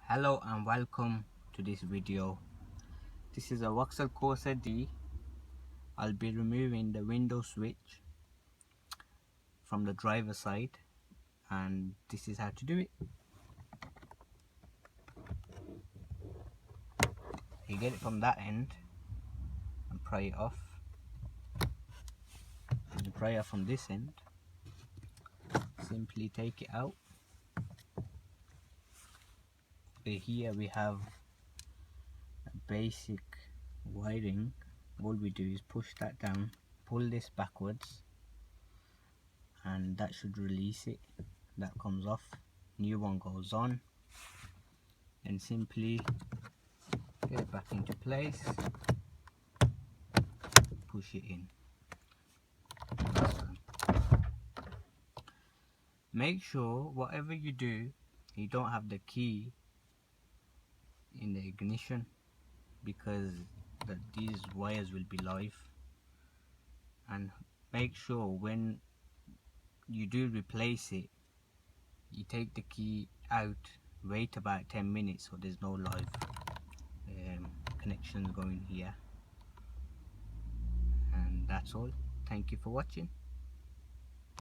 Hello and welcome to this video. This is a Vauxhall Corsa D. I'll be removing the window switch from the driver's side, and this is how to do it. You get it from that end and pry it off, and you pry it from this end. Simply take it out. Here we have a basic wiring. All we do is push that down, pull this backwards, and that should release it. That comes off, new one goes on, and simply get it back into place, push it in. Make sure whatever you do, you don't have the key in the ignition, because these wires will be live. And make sure when you do replace it, you take the key out, wait about 10 minutes so there's no live connections going here. And that's all. Thank you for watching.